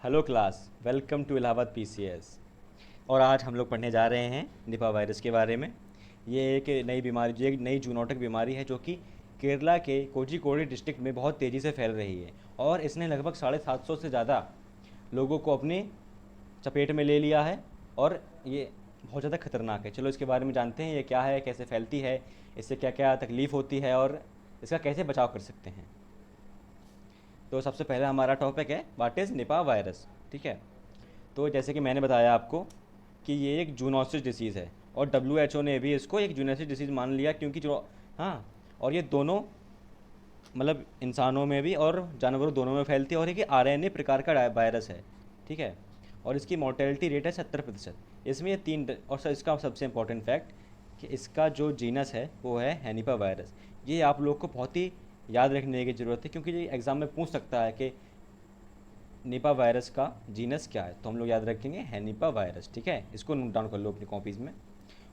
Hello class, welcome to Allahabad PCS. और आज हम लोग पढ़ने जा रहे हैं निपा वायरस के बारे में। ये एक नई बीमारी, ये एक नई जूनोटिक बीमारी है जो कि केरला के कोझिकोड डिस्ट्रिक्ट में बहुत तेज़ी से फैल रही है और इसने लगभग 750 से ज़्यादा लोगों को अपने चपेट में ले लिया है और ये बहुत ज़्यादा खतरनाक है। चलो इसके बारे में जानते हैं, ये क्या है, कैसे फैलती है, इससे क्या क्या तकलीफ़ होती है और इसका कैसे बचाव कर सकते हैं। तो सबसे पहले हमारा टॉपिक है व्हाट इज़ निपा वायरस। ठीक है, तो जैसे कि मैंने बताया आपको कि ये एक जूनोसिस डिसीज़ है और WHO ने भी इसको एक जूनोसिस डिसीज़ मान लिया क्योंकि जो हाँ, और ये दोनों मतलब इंसानों में भी और जानवरों दोनों में फैलती है और एक RNA प्रकार का वायरस है। ठीक है, और इसकी मोर्टेलिटी रेट है 70%। इसमें ये और इसका सबसे इम्पोर्टेंट फैक्ट कि इसका जो जीनस है वो है हैनिपा वायरस। ये आप लोग को बहुत ही याद रखने की ज़रूरत है क्योंकि ये एग्ज़ाम में पूछ सकता है कि निपा वायरस का जीनस क्या है, तो हम लोग याद रखेंगे हैनिपा वायरस। ठीक है, इसको नोट डाउन कर लो अपनी कॉपीज़ में।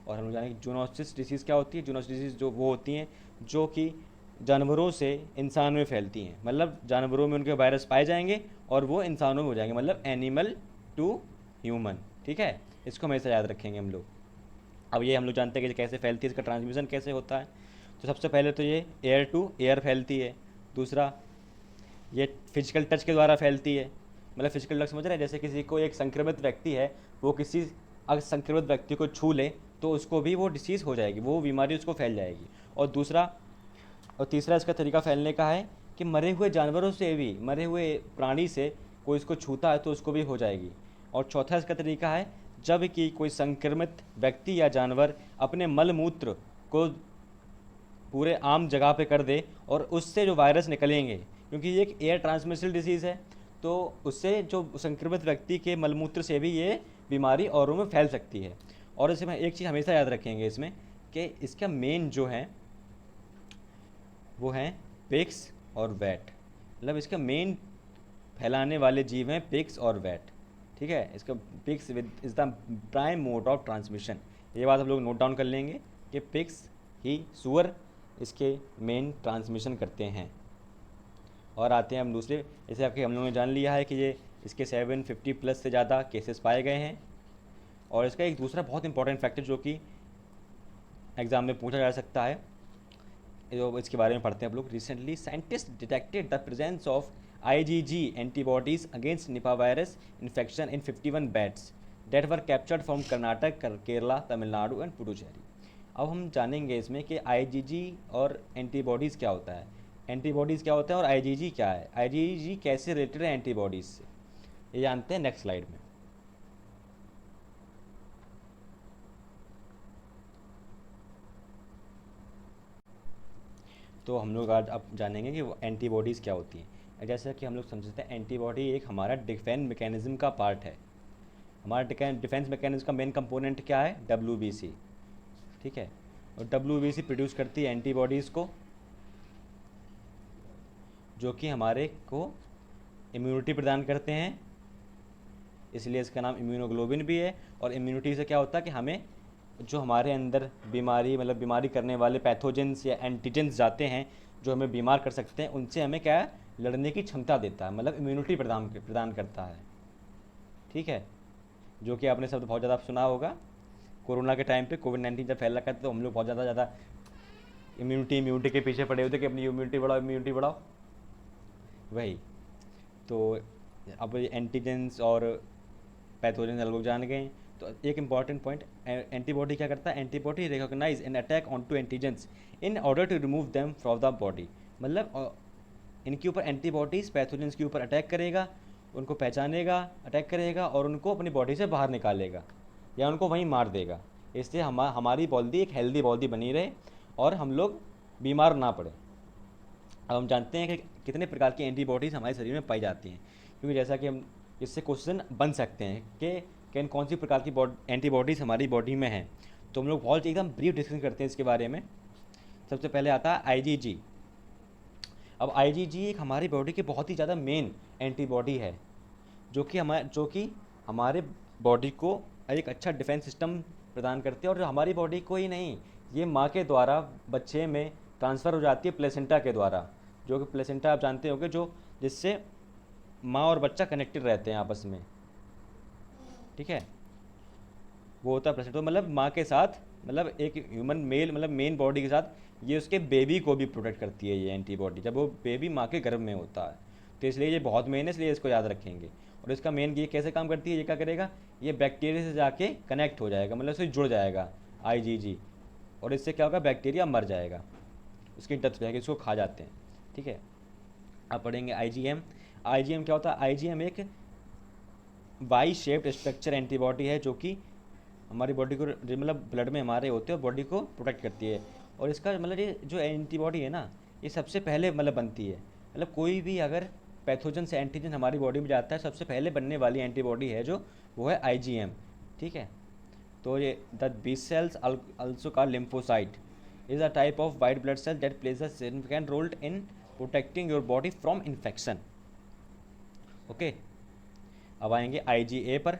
और हम लोग जानेंगे जूनोसिस डिसीज़ क्या होती है। जूनोसिस डिसीज़ जो वो होती हैं जो कि जानवरों से इंसान में फैलती हैं, मतलब जानवरों में उनके वायरस पाए जाएंगे और वो इंसानों में हो जाएंगे, मतलब एनिमल टू ह्यूमन। ठीक है, इसको हमेशा याद रखेंगे हम लोग। अब ये हम लोग जानते हैं कि कैसे फैलती है, इसका ट्रांसमिशन कैसे होता है। तो सबसे पहले तो ये एयर टू एयर फैलती है। दूसरा, ये फिजिकल टच के द्वारा फैलती है। मतलब फिजिकल टच समझ रहे हैं, जैसे किसी को एक संक्रमित व्यक्ति है, वो किसी अगर संक्रमित व्यक्ति को छू ले तो उसको भी वो डिसीज़ हो जाएगी, वो बीमारी उसको फैल जाएगी। और तीसरा इसका तरीका फैलने का है कि मरे हुए जानवरों से भी, मरे हुए प्राणी से कोई इसको छूता है तो उसको भी हो जाएगी। और चौथा इसका तरीका है जब कि कोई संक्रमित व्यक्ति या जानवर अपने मल मूत्र को पूरे आम जगह पे कर दे और उससे जो वायरस निकलेंगे, क्योंकि ये एक एयर ट्रांसमिशन डिसीज़ है, तो उससे जो संक्रमित व्यक्ति के मलमूत्र से भी ये बीमारी औरों में फैल सकती है। और इसमें एक चीज़ हमेशा याद रखेंगे इसमें कि इसका मेन जो है वो हैं पिग्स और वैट। मतलब इसका मेन फैलाने वाले जीव हैं पिग्स और वैट। ठीक है, इसका pigs with is the prime mode of transmission. ये बात हम लोग नोट डाउन कर लेंगे कि पिग्स ही सुअर इसके मेन ट्रांसमिशन करते हैं। और आते हैं हम दूसरे, जैसे आपके हम लोगों ने जान लिया है कि ये इसके 750 प्लस से ज़्यादा केसेस पाए गए हैं। और इसका एक दूसरा बहुत इंपॉर्टेंट फैक्टर जो कि एग्ज़ाम में पूछा जा सकता है, जो इसके बारे में पढ़ते हैं आप लोग। Recently scientist detected the presence of IgG antibodies against Nipah virus infection in 51 bats that were captured from Karnataka, Kerala, Tamil Nadu and Puducherry. अब हम जानेंगे इसमें कि IgG और एंटीबॉडीज़ क्या होता है, एंटीबॉडीज़ क्या होता है और IgG क्या है, IgG कैसे रिलेटेड है एंटीबॉडीज़ से, ये जानते हैं नेक्स्ट स्लाइड में। तो हम लोग आज अब जानेंगे कि वो एंटीबॉडीज़ क्या होती हैं। जैसा कि हम लोग समझते हैं एंटीबॉडी एक हमारा डिफेंस मैकेनिज्म का पार्ट है। हमारा डिफेंस मैकेनिज्म का मेन कंपोनेंट क्या है, WBC। ठीक है, और WBC प्रोड्यूस करती है एंटीबॉडीज़ को जो कि हमारे को इम्यूनिटी प्रदान करते हैं, इसलिए इसका नाम इम्यूनोग्लोबिन भी है। और इम्यूनिटी से क्या होता है कि हमें जो हमारे अंदर बीमारी, मतलब बीमारी करने वाले पैथोजेंस या एंटीजेंस जाते हैं जो हमें बीमार कर सकते हैं, उनसे हमें क्या है, लड़ने की क्षमता देता है, मतलब इम्यूनिटी प्रदान करता है। ठीक है, जो कि आपने शब्द बहुत ज़्यादा सुना होगा। कोरोना के टाइम पे कोविड-19 जब फैल रखा था तो हम लोग बहुत ज़्यादा इम्यूनिटी के पीछे पड़े हुए थे कि अपनी इम्यूनिटी बढ़ाओ, इम्यूनिटी बढ़ाओ। वही तो अब एंटीजेंस और पैथोजन हम लोग जान गए। तो एक इंपॉर्टेंट पॉइंट, एंटीबॉडी क्या करता है, antibody recognise and attack on to antigens in order to remove them from the body. मतलब इनके ऊपर एंटीबॉडीज़ पैथोजेंस के ऊपर अटैक करेगा, उनको पहचानेगा, अटैक करेगा और उनको अपनी बॉडी से बाहर निकालेगा या उनको वहीं मार देगा। इससे हमारी बॉडी एक हेल्दी बॉडी बनी रहे और हम लोग बीमार ना पड़े। अब हम जानते हैं कि कितने प्रकार की एंटीबॉडीज़ हमारे शरीर में पाई जाती हैं, क्योंकि जैसा कि हम इससे क्वेश्चन बन सकते हैं कि कौन सी प्रकार की एंटीबॉडीज़ हमारी बॉडी में हैं। तो हम लोग बहुत एकदम ब्रीफ डिस्कशन करते हैं इसके बारे में। सबसे पहले आता है IgG। अब IgG एक हमारी बॉडी की बहुत ही ज़्यादा मेन एंटीबॉडी है जो कि हमारे बॉडी को एक अच्छा डिफेंस सिस्टम प्रदान करती है। और हमारी बॉडी को ही नहीं, ये माँ के द्वारा बच्चे में ट्रांसफ़र हो जाती है प्लेसेंटा के द्वारा, जो कि प्लेसेंटा आप जानते होंगे, जो जिससे माँ और बच्चा कनेक्टेड रहते हैं आपस में, ठीक है। वो होता है प्रेसिडेंट, तो मतलब माँ के साथ, मतलब एक ह्यूमन मेल, मतलब मेन बॉडी के साथ ये उसके बेबी को भी प्रोटेक्ट करती है ये एंटीबॉडी, जब वो बेबी माँ के गर्भ में होता है। तो इसलिए ये बहुत मेन है, इसलिए इसको याद रखेंगे। और इसका मेन ये कैसे काम करती है, ये क्या करेगा, ये बैक्टीरिया से जाके कनेक्ट हो जाएगा, मतलब उससे जुड़ जाएगा आईजीजी, और इससे क्या होगा, बैक्टीरिया मर जाएगा, उसकी डेथ हो जाएगी, इसको खा जाते हैं, ठीक है। अब पढ़ेंगे आईजीएम। आईजीएम क्या होता है, आईजीएम एक वाई शेप्ड स्ट्रक्चर एंटीबॉडी है जो कि हमारी बॉडी को, मतलब ब्लड में हमारे होते हैं और बॉडी को प्रोटेक्ट करती है। और इसका मतलब ये जो एंटीबॉडी है ना, ये सबसे पहले मतलब बनती है, मतलब कोई भी अगर पैथोजन से एंटीजन हमारी बॉडी में जाता है, सबसे पहले बनने वाली एंटीबॉडी है जो, वो है आईजीएम, ठीक है। तो ये the B cells also called lymphocyte is a type of white blood cell that plays a significant role in protecting your body from infection, okay. अब आएंगे आईजीए पर।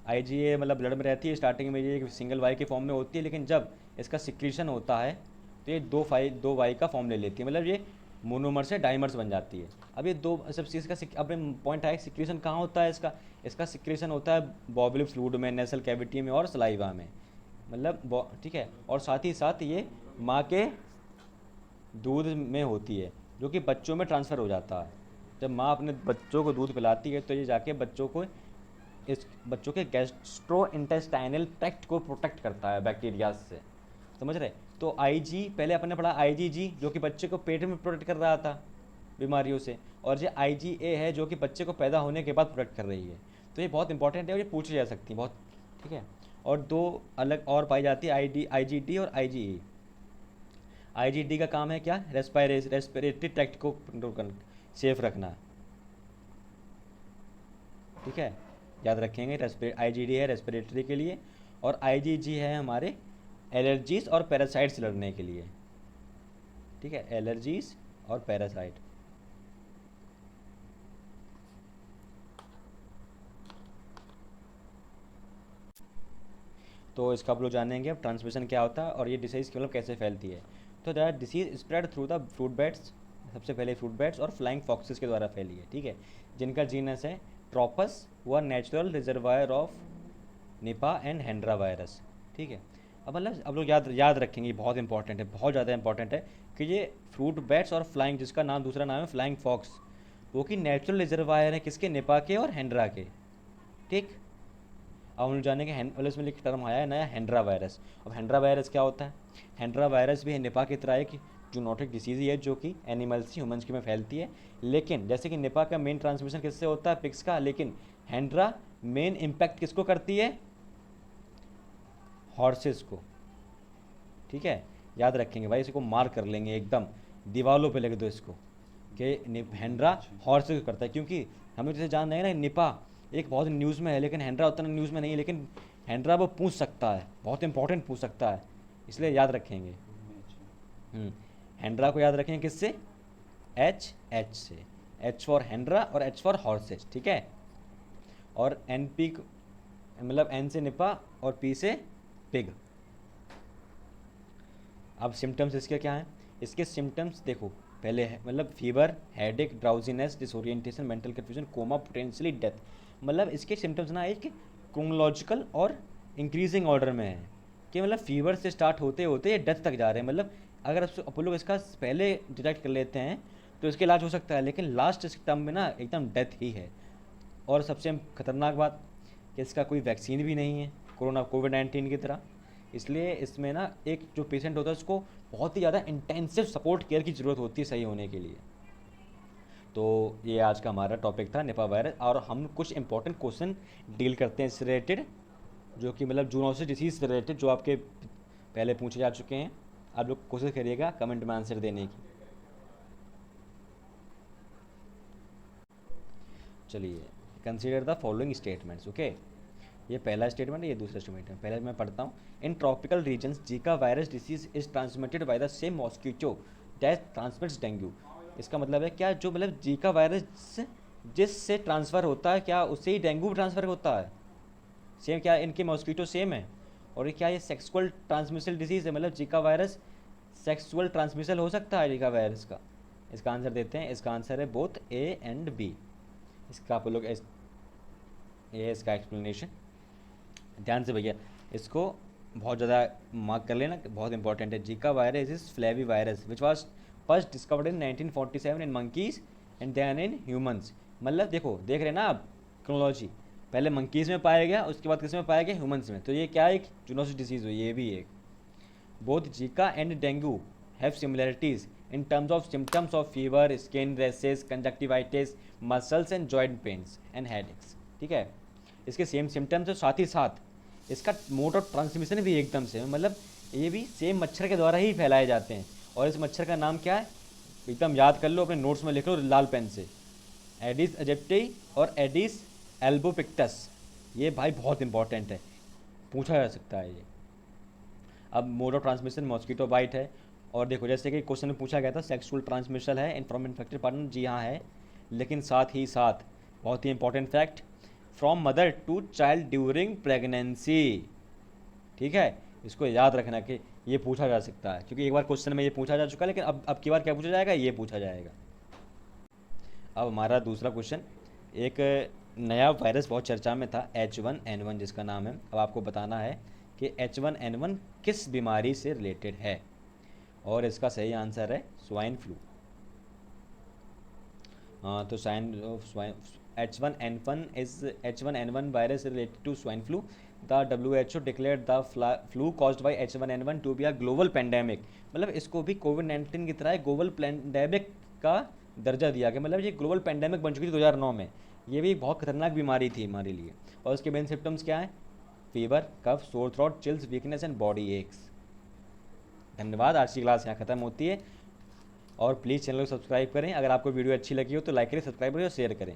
आईजीए मतलब ब्लड में रहती है, स्टार्टिंग में ये एक सिंगल वाई के फॉर्म में होती है, लेकिन जब इसका सिक्रीशन होता है तो ये दो वाई का फॉर्म ले लेती है, मतलब ये मोनोमर से डाइमर्स बन जाती है। अब ये दो सब चीज़ का अब पॉइंट है, सिक्रीशन कहाँ होता है इसका, इसका सिक्रीशन होता है बॉबली फ्लूइड में, नेसल कैविटी में और सलाइवा में, मतलब ठीक है। और साथ ही साथ ये माँ के दूध में होती है, जो कि बच्चों में ट्रांसफ़र हो जाता है। जब माँ अपने बच्चों को दूध पिलाती है तो ये जाके बच्चों को, इस बच्चों के गैस्ट्रो इंटेस्टाइनल ट्रैक्ट को प्रोटेक्ट करता है बैक्टीरिया से, समझ रहे। तो आईजी पहले अपन ने पढ़ा, आईजीजी जो कि बच्चे को पेट में प्रोटेक्ट कर रहा था बीमारियों से, और ये आईजीए है जो कि बच्चे को पैदा होने के बाद प्रोटेक्ट कर रही है। तो ये बहुत इंपॉर्टेंट है और ये पूछी जा सकती है बहुत, ठीक है। और दो अलग और पाई जाती है, आईजीडी और आईजीई। आईजीडी का काम है क्या, रेस्पिरेटरी ट्रैक्ट को सेफ रखना, ठीक है, याद रखेंगे। आईजीडी है रेस्पिरेटरी के लिए, और आईजीजी है हमारे एलर्जीज और पैरासाइट से लड़ने के लिए, ठीक है, एलर्जीज और पैरासाइट। तो इसका आप लोग जानेंगे अब ट्रांसमिशन क्या होता है और ये डिसीज़ मतलब कैसे फैलती है। तो that disease spread through the fruit bats, सबसे पहले फ्रूट बैट्स और फ्लाइंग फॉक्सेस के द्वारा फैली है, ठीक है, जिनका जीनस है ट्रोपस, हुआ natural reservoir of Nipah and Hendra virus, ठीक है। अब मतलब अब लोग याद रखेंगे, बहुत इंपॉर्टेंट है, बहुत ज़्यादा इंपॉर्टेंट है कि ये फ्रूट बैट्स और फ्लाइंग, जिसका नाम दूसरा नाम है फ्लाइंग फॉक्स, वो कि नेचुरल रिजर्वायर है किसके, निपा के और हेंड्रा के, ठीक। अब हम लोग जानेंगे मतलब इसमें एक टर्म आया है नया, हेंड्रा वायरस। अब हेंड्रा वायरस क्या होता है, हेंड्रा वायरस भी निपा की तरह एक जूनोटिक डिसीज़ है जो कि एनिमल्स से ह्यूमंस के में फैलती है, लेकिन जैसे कि निपा का मेन ट्रांसमिशन किससे होता है, पिग्स का, लेकिन हेंड्रा मेन इम्पैक्ट किसको करती है, हॉर्सेस को, ठीक है। याद रखेंगे भाई, इसको मार्क कर लेंगे एकदम, दीवारों पे लिख दो इसको कि हेंड्रा हॉर्सेस को करता है, क्योंकि हम लोग जैसे जान रहे हैं ना, निपा एक बहुत न्यूज़ में है लेकिन हेंड्रा उतना न्यूज़ में नहीं है, लेकिन हेंड्रा वो पूछ सकता है, बहुत इंपॉर्टेंट पूछ सकता है, इसलिए याद रखेंगे। हेंड्रा को याद रखेंगे किससे, एच से, एच फॉर हेंड्रा और एच फॉर हॉर्सेस, ठीक है। और एन पी मतलब एन से निपा और पी से पिग। अब सिम्टम्स इसके क्या हैं, इसके सिम्टम्स देखो, पहले है मतलब fever, headache, drowsiness, disorientation, mental confusion, coma, potentially death. मतलब इसके सिम्टम्स ना एक क्रोनोलॉजिकल और इंक्रीजिंग ऑर्डर में है, कि मतलब फीवर से स्टार्ट होते होते ये डेथ तक जा रहे हैं। मतलब अगर अपन लोग इसका पहले डिटेक्ट कर लेते हैं तो इसका इलाज हो सकता है, लेकिन लास्ट टर्म में ना एकदम डेथ ही है। और सबसे खतरनाक बात कि इसका कोई वैक्सीन भी नहीं है, कोविड-19 की तरह। इसलिए इसमें ना एक जो पेशेंट होता है उसको बहुत ही ज़्यादा इंटेंसिव सपोर्ट केयर की ज़रूरत होती है सही होने के लिए। तो ये आज का हमारा टॉपिक था निपा वायरस, और हम कुछ इंपॉर्टेंट क्वेश्चन डील करते हैं इससे रिलेटेड, जो कि मतलब जूनोसिस डिसीज़ से रिलेटेड, जो आपके पहले पूछे जा चुके हैं। आप लोग कोशिश करिएगा कमेंट में आंसर देने की। चलिए, consider the following statements, okay. ये पहला स्टेटमेंट है, ये दूसरा स्टेटमेंट है। पहले मैं पढ़ता हूँ। In tropical regions Zika virus disease is transmitted by the same mosquito that transmits dengue. इसका मतलब है क्या, जो मतलब जीका वायरस जिससे ट्रांसफ़र होता है, क्या उससे ही डेंगू ट्रांसफ़र होता है, सेम, क्या इनके मॉस्किटो सेम है। और ये क्या, ये सेक्सुअल ट्रांसमिशन डिसीज़ है, मतलब जीका वायरस सेक्सुअल ट्रांसमिशन हो सकता है जीका वायरस का। इसका आंसर देते हैं, इसका आंसर है बोथ ए एंड बी। इसका आप लोग ये है इसका एक्सप्लेनेशन। ध्यान से भैया इसको बहुत ज़्यादा मार्क कर लेना, बहुत इंपॉर्टेंट है। Zika virus is flavivirus which was first discovered in 1947 in monkeys and then in humans. मतलब देखो, देख रहे हैं ना आप क्रोनोलॉजी, पहले मंकीज़ में पाया गया, उसके बाद किस में पाया गया, ह्यूमंस में। तो ये क्या एक जूनोसिस डिजीज़ हुई, ये भी एक। Both Zika and dengue have similarities in terms of symptoms of fever, skin rashes, conjunctivitis, muscles and joint pains and headaches। ठीक है, इसके सेम सिम्टम्स है, साथ ही साथ इसका मोड ऑफ ट्रांसमिशन भी एकदम से, मतलब ये भी सेम मच्छर के द्वारा ही फैलाए जाते हैं। और इस मच्छर का नाम क्या है, एकदम याद कर लो, अपने नोट्स में लिख लो लाल पेन से, एडिस एजिप्टी और एडिस एल्बोपिक्टस। ये भाई बहुत इंपॉर्टेंट है, पूछा जा सकता है ये। अब mode of transmission mosquito bite है। और देखो जैसे कि क्वेश्चन में पूछा गया था सेक्सुअल ट्रांसमिशन है इन फ्रॉम इन्फेक्टेड पार्टनर, जी हाँ है, लेकिन साथ ही साथ बहुत ही important fact, from mother to child during pregnancy. ठीक है, इसको याद रखना कि ये पूछा जा सकता है, क्योंकि एक बार क्वेश्चन में ये पूछा जा चुका है, लेकिन अब की बार क्या पूछा जाएगा, ये पूछा जाएगा। अब हमारा दूसरा क्वेश्चन, एक नया वायरस बहुत चर्चा में था H1N1 जिसका नाम है। अब आपको बताना है कि H1N1 किस बीमारी से रिलेटेड है, और इसका सही आंसर है स्वाइन फ्लू। हाँ, तो H1N1 virus related to swine flu. The WHO declared the flu caused by H1N1 to be a global pandemic. मतलब इसको भी कोविड-19 की तरह ग्लोबल पेंडेमिक का दर्जा दिया गया, मतलब ये ग्लोबल पेंडेमिक बन चुकी थी 2009 में। ये भी बहुत खतरनाक बीमारी थी हमारे लिए। और इसके मेन सिम्टम्स क्या हैं, fever, cough, sore throat, chills, weakness and body aches. धन्यवाद, आज की क्लास यहाँ खत्म होती है। और प्लीज़ चैनल को सब्सक्राइब करें। अगर आपको वीडियो अच्छी लगी हो तो लाइक करें, सब्सक्राइब करें और शेयर करें।